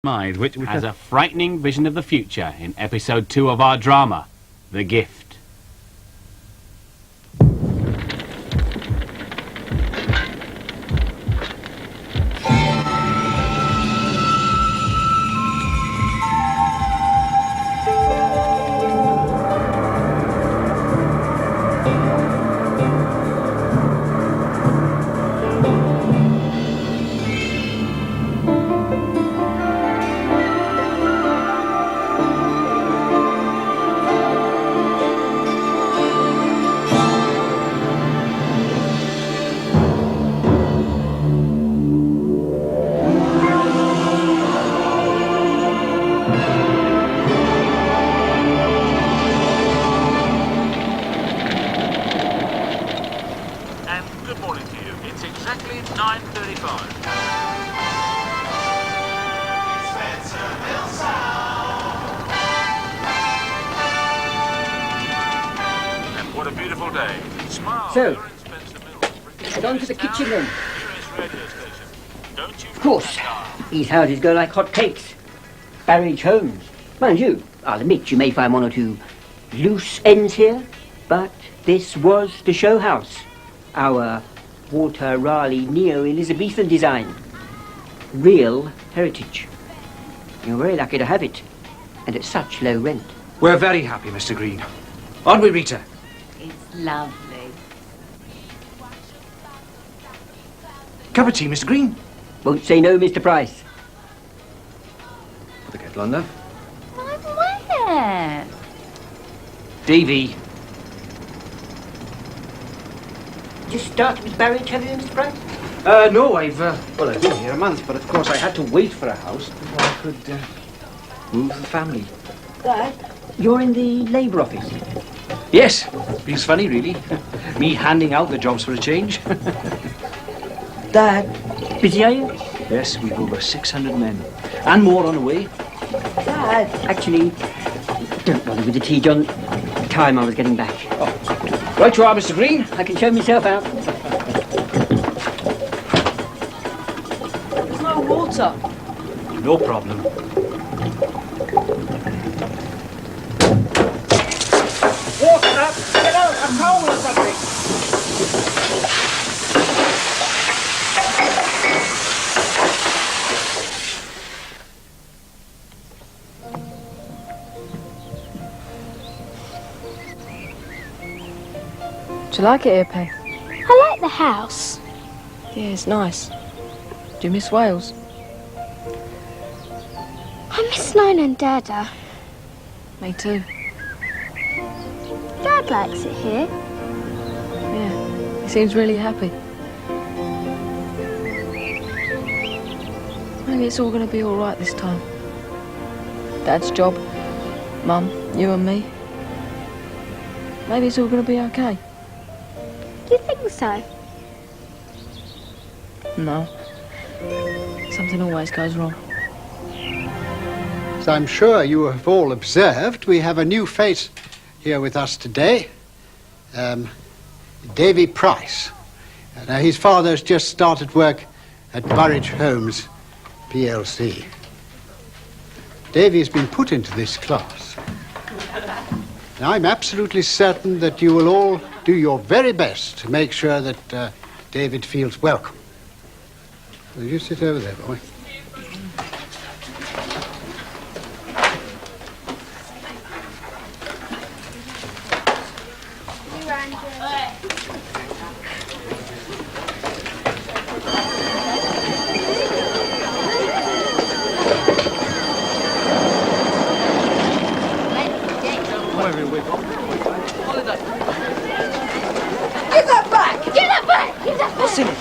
Mind, which has a frightening vision of the future in episode 2 of our drama, The Gift. Good morning to you. It's exactly 9:35. And what a beautiful day. Smile. So, You're in Spencer Mills. Get on to the kitchen then. US radio station. Don't you Of course, these houses go like hot cakes. Barrage homes. Mind you, I'll admit you may find one or two loose ends here, but this was the show house. Our Walter Raleigh neo-Elizabethan design. Real heritage. You're very lucky to have it, and at such low rent. We're very happy, Mr. Green. Aren't we, Rita? It's lovely. Cup of tea, Mr. Green? Won't say no, Mr. Price. Put the kettle on, love. I'm where? Davy. Just started with Barrage, have you, Mr. Price? No, I've been here a month, but of course I had to wait for a house before I could, move the family. Dad, you're in the Labour office. Yes, feels funny, really. Me handing out the jobs for a change. Dad, busy are you? Yes, we've over 600 men. And more on the way. Dad, actually, don't bother with the tea, John. Time I was getting back. Oh, right you are, Mr. Green. I can show myself out. There's no water. No problem. Walk up, get out, a towel or something. Do you like it here, Peg? I like the house. Yeah, it's nice. Do you miss Wales? I miss Nina and Dada. Me too. Dad likes it here. Yeah, he seems really happy. Maybe it's all going to be all right this time. Dad's job, Mum, you and me. Maybe it's all going to be okay. Do you think so? No. Something always goes wrong. As I'm sure you have all observed, we have a new face here with us today. Davy Price. Now, his father has just started work at Burridge Homes, PLC. Davy has been put into this class. Now, I'm absolutely certain that you will all do your very best to make sure that David feels welcome. Will you sit over there, boy? Give that back! Give that back! Give that What's in it?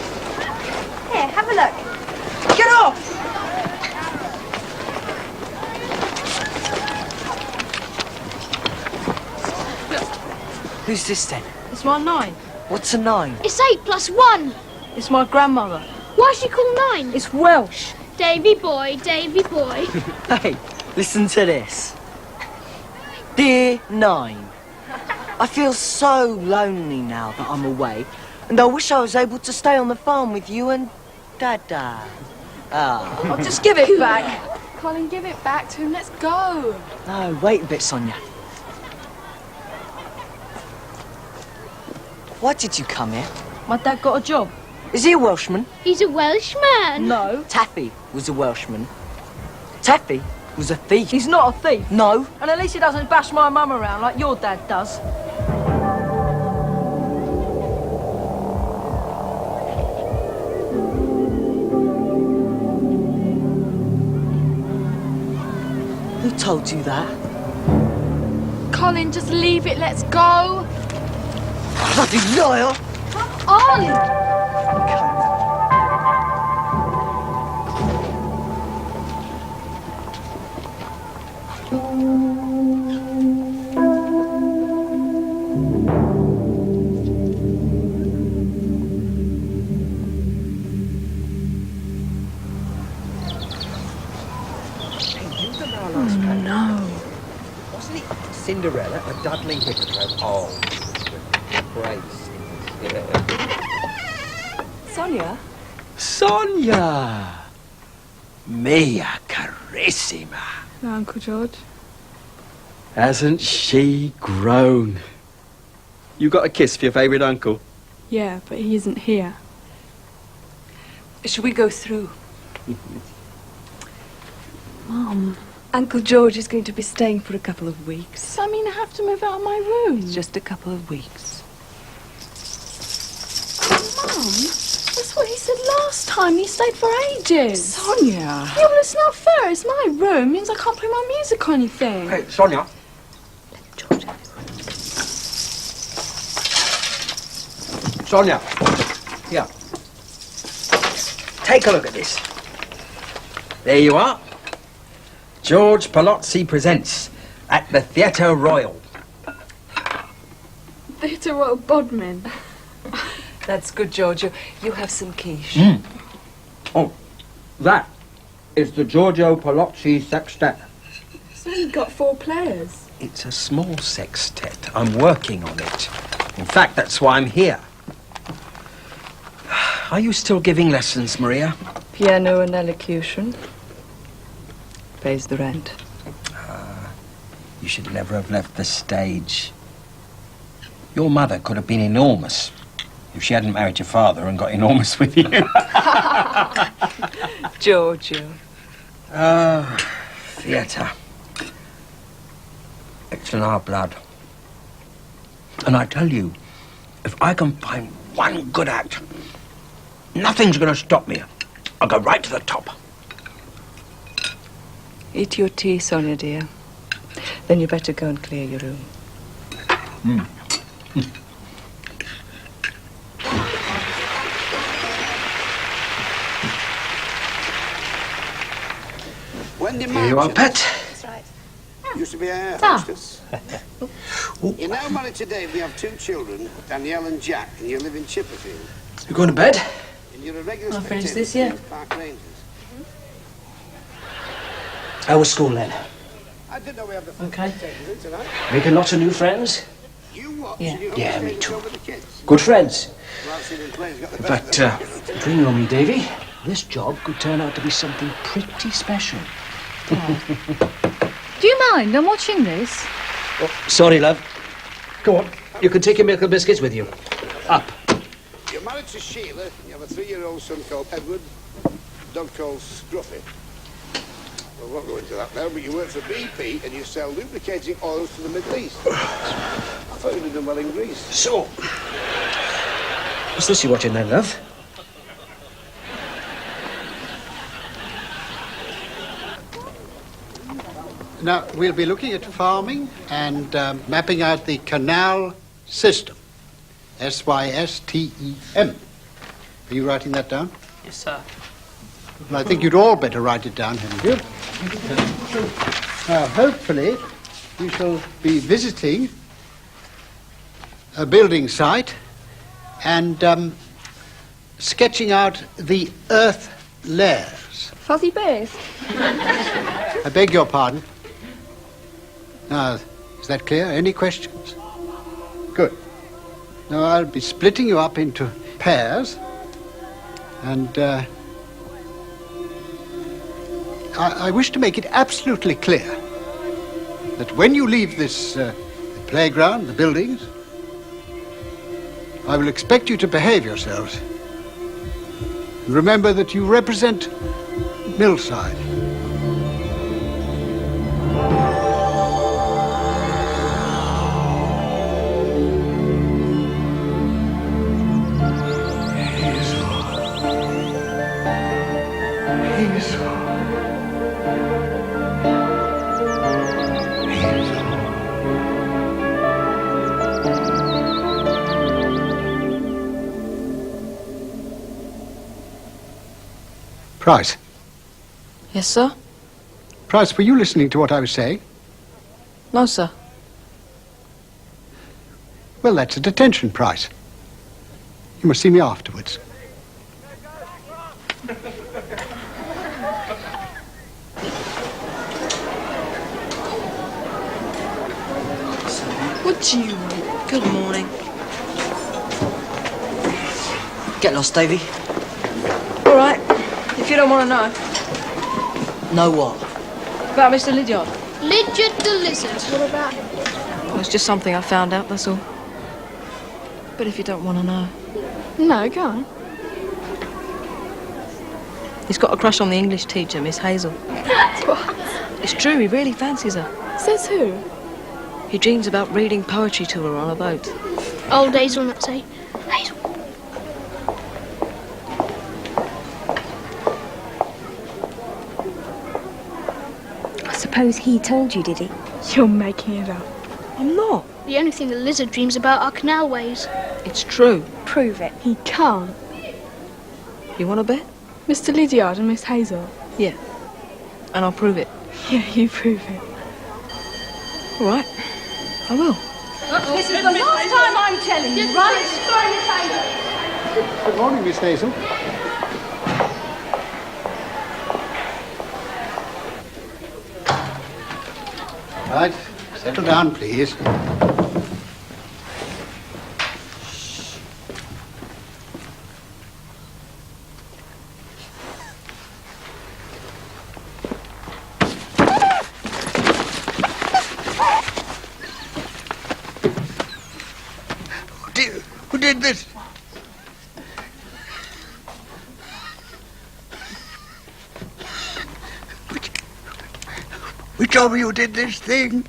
Here, have a look. Get off! Who's this then? It's my 9. What's a 9? It's 8 plus 1. It's my grandmother. Why's she called 9? It's Welsh. Davy boy, Davy boy. Hey, listen to this. Dear 9, I feel so lonely now that I'm away, and I wish I was able to stay on the farm with you and Dada. Ah. I'll just give it back. Colin, give it back to him. Let's go. No, wait a bit, Sonia. Why did you come here? My dad got a job. Is he a Welshman? He's a Welshman. No. Taffy was a Welshman. Taffy was a thief. He's not a thief. No. And at least he doesn't bash my mum around like your dad does. Who told you that? Colin, just leave it. Let's go. Bloody liar! On! Wasn't it Cinderella, a Dudley Hippodrome? Oh, Christ. Sonia? Sonia! Mia carissima. No, Uncle George. Hasn't she grown? You got a kiss for your favourite uncle? Yeah, but he isn't here. Should we go through? Mum. Uncle George is going to be staying for a couple of weeks. Does that mean I have to move out of my room? It's just a couple of weeks. Mum, that's what he said last time. He stayed for ages. Sonia! Yeah, well, it's not fair. It's my room. It means I can't play my music or anything. Hey, Sonia. Sonia. Here. Take a look at this. There you are. George Palazzi presents at the Theatre Royal. Theatre Royal Bodmin. That's good, Giorgio. You have some quiche. Oh, that is the Giorgio Palazzi Sextet. It's only got 4 players. It's a small sextet. I'm working on it. In fact, that's why I'm here. Are you still giving lessons, Maria? Piano and elocution. Pays the rent. You should never have left the stage. Your mother could have been enormous if she hadn't married your father and got enormous with you. Giorgio. Theatre. It's in our blood. And I tell you, if I can find one good act, nothing's going to stop me. I'll go right to the top. Eat your tea, Sonia, dear. Then you better go and clear your room. Wendy Here you are, pet. That's right. Used to be our Ah. hostess. You're now married to Dave. We have 2 children, Danielle and Jack, and you live in Chipperfield. You going to bed? And you're a regular I'll finish spectator this, yeah. of Park Rangers. How was school then? I didn't know we had the fun Okay. spectators in tonight. Making lots of new friends? You what? Yeah. So you Yeah, always me stay too. over the kids. Good friends. Well, I've seen him play. He's got the In best fact, of them. between you and me, Davy, this job could turn out to be something pretty special. Do you mind? I'm watching this. Oh, sorry, love. Go on. You can take your milk and biscuits with you. Up. You're married to Sheila. You have a 3-year-old son called Edward, a dog called Scruffy. Well, I won't go into that now, but you work for BP and you sell lubricating oils to the Middle East. I thought you'd done well in Greece. So, what's this you're watching then, love? Now, we'll be looking at farming and mapping out the canal system. SYSTEM. Are you writing that down? Yes, sir. Well, I think you'd all better write it down, hadn't you? Now, hopefully, we shall be visiting a building site and sketching out the earth layers. Fuzzy bears. I beg your pardon. Now, is that clear? Any questions? Good. Now, I'll be splitting you up into pairs, and I wish to make it absolutely clear that when you leave this the playground, the buildings, I will expect you to behave yourselves. Remember that you represent Millside. Price. Yes, sir? Price, were you listening to what I was saying? No, sir. Well, that's a detention, Price. You must see me afterwards. What do you want? Good morning. Get lost, Davy. All right. If you don't want to know. Know what? About Mr. Lydiard. Lydiard the lizard. What about him? Well, it's just something I found out, that's all. But if you don't want to know. No, go on. He's got a crush on the English teacher, Miss Hazel. What? It's true, he really fancies her. Says who? He dreams about reading poetry to her on a boat. Old Hazel, not say. Hazel. I suppose he told you, did he? You're making it up. I'm not. The only thing the lizard dreams about are canalways. It's true. Prove it. He can't. You want to bet? Mr. Lydiard and Miss Hazel. Yeah. And I'll prove it. Yeah, you prove it. All right. I will. This is the last time I'm telling you, right? Good morning, Miss Hazel. Right, settle down, please. Who did this? Which of you did this thing?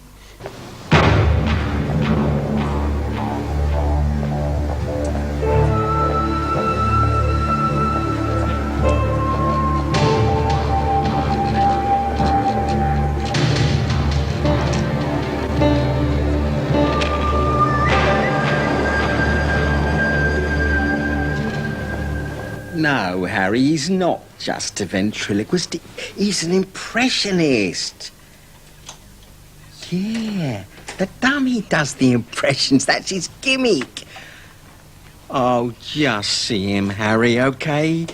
No, Harry, he's not just a ventriloquist. He's an impressionist. Yeah, the dummy does the impressions. That's his gimmick. Oh, just see him, Harry, OK?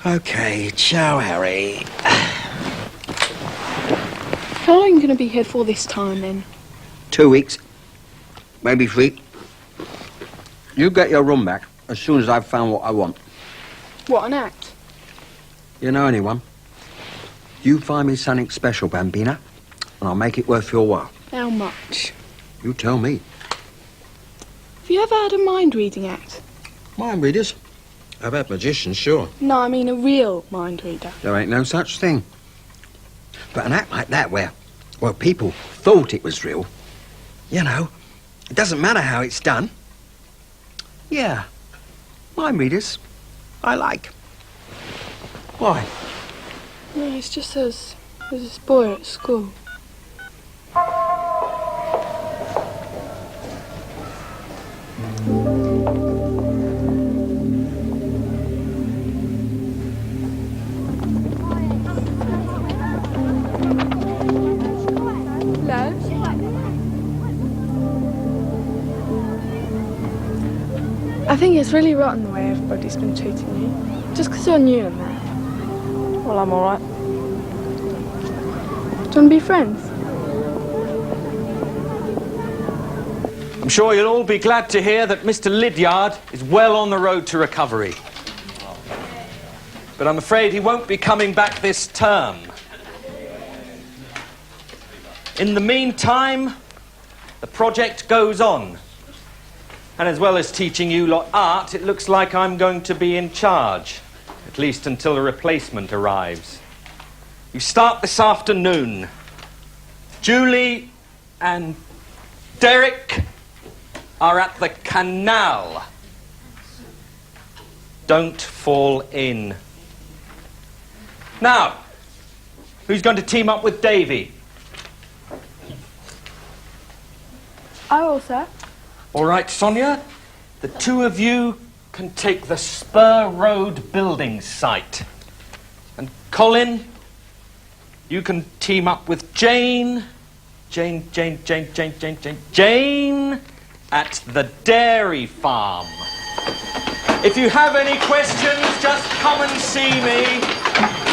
OK, ciao, Harry. How long are you going to be here for this time, then? 2 weeks. Maybe 3. You get your room back as soon as I've found what I want. What an act. You know anyone? You find me something special, Bambina, and I'll make it worth your while. How much? You tell me. Have you ever had a mind-reading act? Mind readers? I've had magicians, sure. No, I mean a real mind reader. There ain't no such thing. But an act like that where, well, people thought it was real, you know, it doesn't matter how it's done. Yeah, mind readers, I like. Why? No, it's just there's this boy at school. I think it's really rotten the way everybody's been treating you. Just because you're new and that. Well, I'm all right. Do you want to be friends? I'm sure you'll all be glad to hear that Mr. Lydiard is well on the road to recovery. but I'm afraid he won't be coming back this term. In the meantime, the project goes on. And as well as teaching you lot art, it looks like I'm going to be in charge, at least until a replacement arrives. You start this afternoon. Julie and Derek are at the canal. Don't fall in. Now, who's going to team up with Davy? I will, sir. All right, Sonia, the two of you can take the Spur Road building site. And Colin, you can team up with Jane at the dairy farm. If you have any questions, just come and see me.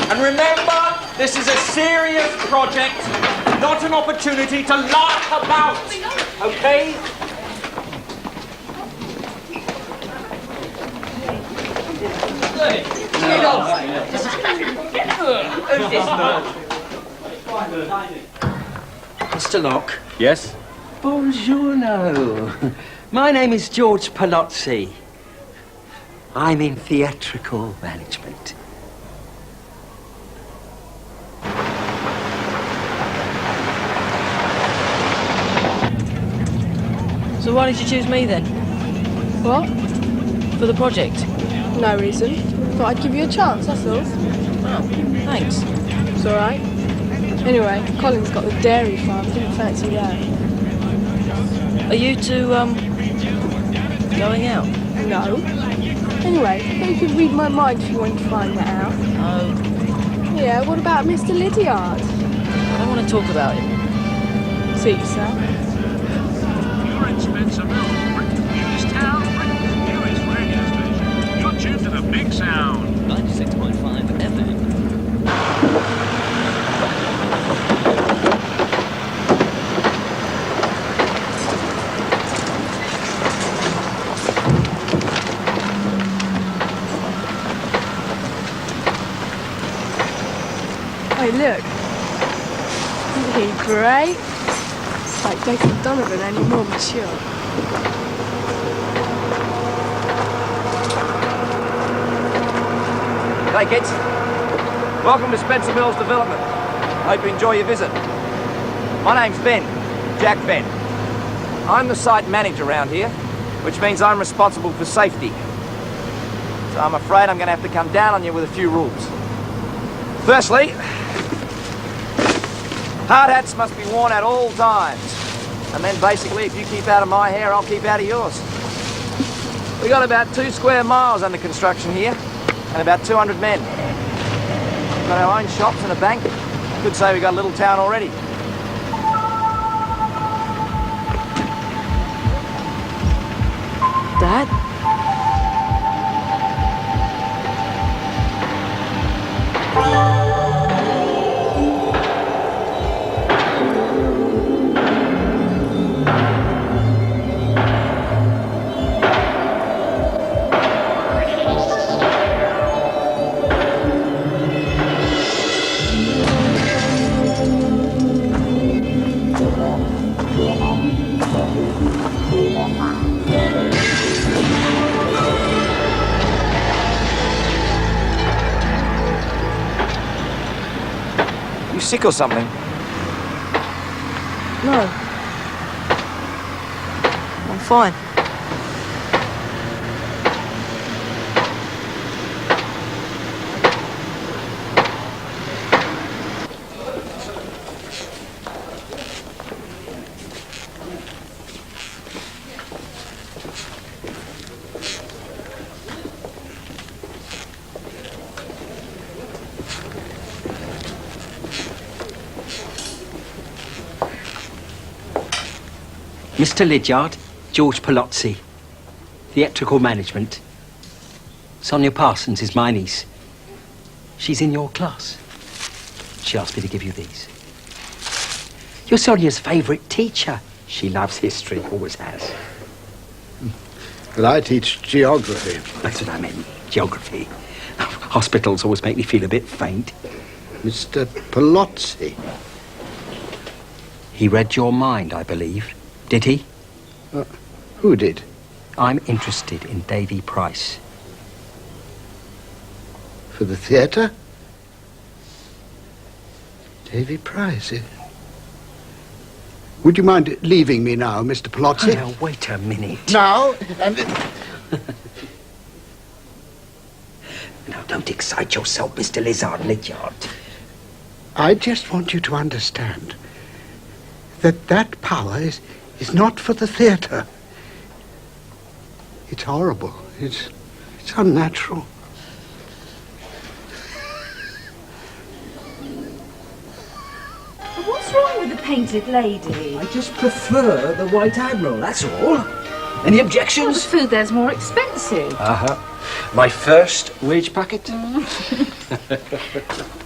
And remember, this is a serious project, not an opportunity to laugh about, okay? Mr. Locke. Yes? Buongiorno. My name is George Palozzi. I'm in theatrical management. So why did you choose me then? What? For the project? No reason. Thought I'd give you a chance, that's all. Oh, thanks. It's all right. Anyway, Colin's got the dairy farm. Didn't fancy that. Are you two, going out? No. Anyway, you could read my mind if you wanted to find that out. Oh. Yeah, what about Mr. Lydiard? I don't want to talk about him. See you, sir. You're in Spencerville, Britain, nearest town, Britain's nearest radio station. You're tuned to the Big Sound. 96.5 FM. Hey, look. Isn't he great? It's like Jacob Donovan, only more mature. Hey kids, welcome to Spencer Mills Development. Hope you enjoy your visit. My name's Ben, Jack Ben. I'm the site manager around here, which means I'm responsible for safety. So I'm afraid I'm going to have to come down on you with a few rules. Firstly, hard hats must be worn at all times. And then basically, if you keep out of my hair, I'll keep out of yours. We got about 2 square miles under construction here, and about 200 men. We've got our own shops and a bank. Could say we got a little town already. Dad? You sick or something? No. I'm fine. Mr. Lydiard, George Palozzi, theatrical management. Sonia Parsons is my niece. She's in your class. She asked me to give you these. You're Sonia's favourite teacher. She loves history, always has. Well, I teach geography. That's what I meant, geography. Hospitals always make me feel a bit faint. Mr. Palazzi. He read your mind, I believe. Did he? Who did? I'm interested in Davy Price. For the theatre? Davy Price. Would you mind leaving me now, Mr. Palazzi? Now, wait a minute. Now? Now, don't excite yourself, Mr. Lizard. I just want you to understand that power is not for the theatre. It's horrible. It's unnatural. What's wrong with the painted lady? I just prefer the White Admiral, that's all. Any Well, objections? the food there's more expensive. My first wage packet?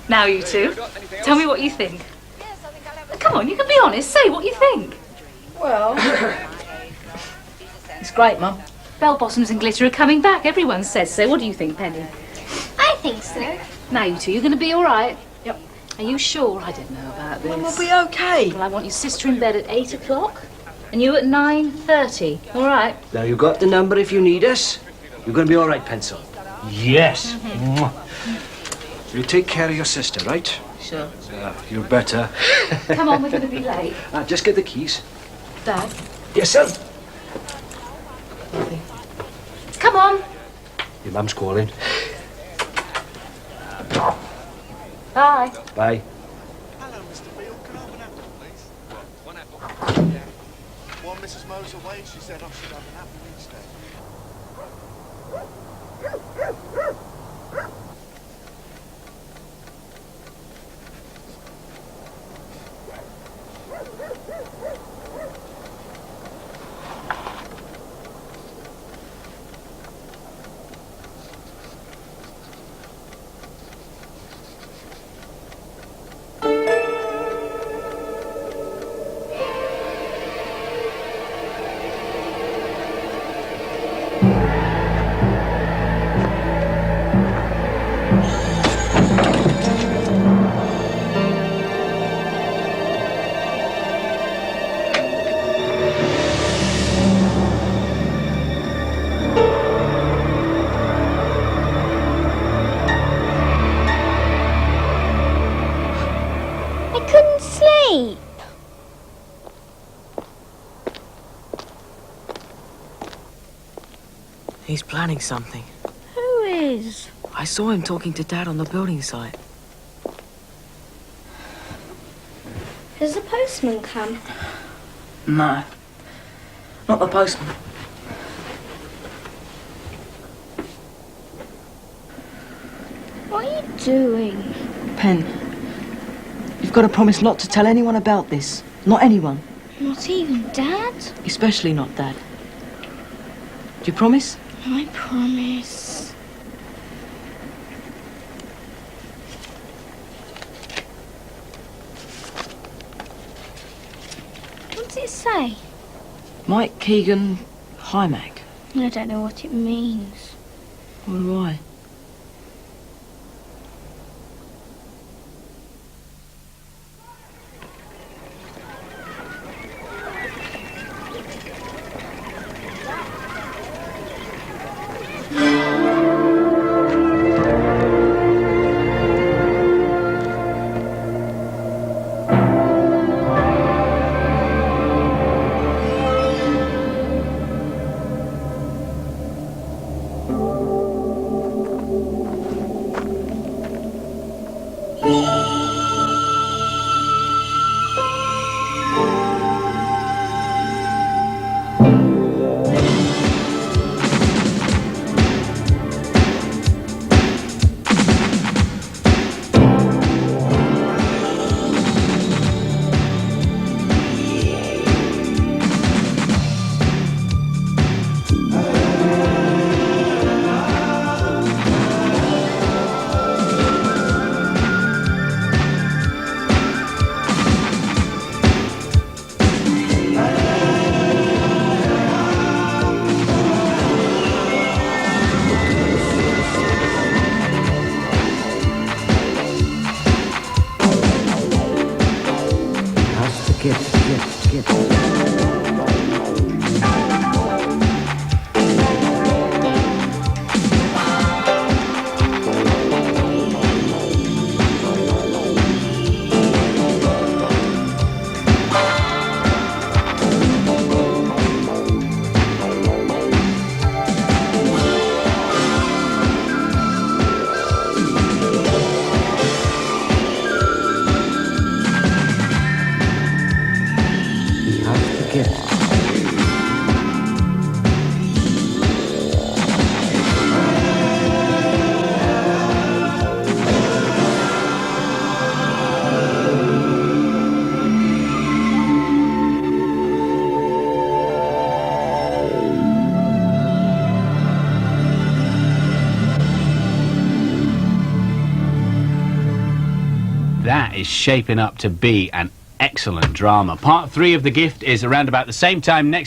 Now you two, tell me what you think. Come on, you can be honest. Say what you think. Well, it's great, Mum. Bell bottoms and glitter are coming back. Everyone says so. What do you think, Penny? I think so. Now you two, you're going to be all right. Yep. Are you sure? I don't know about this. Mum will be okay. Well, I want your sister in bed at 8 o'clock and you at 9:30. All right? Now, you got the number if you need us. You're going to be all right, Pencil. Yes. Mwah. You take care of your sister, right? Sure. You're better. Come on, we're going to be late. Just get the keys. Dad? Yes, son? Come on. Your mum's calling. Bye. Bye. While Mrs. Mo's away, she said I should have an apple instead. He's planning something. Who is? I saw him talking to Dad on the building site. Has the postman come? No. Not the postman. What are you doing? Pen, you've got to promise not to tell anyone about this. Not anyone. Not even Dad? Especially not Dad. Do you promise? I promise. What does it say? Mike Keegan Hymack. I don't know what it means. What do I? That is shaping up to be an excellent drama. Part 3 of The Gift is around about the same time next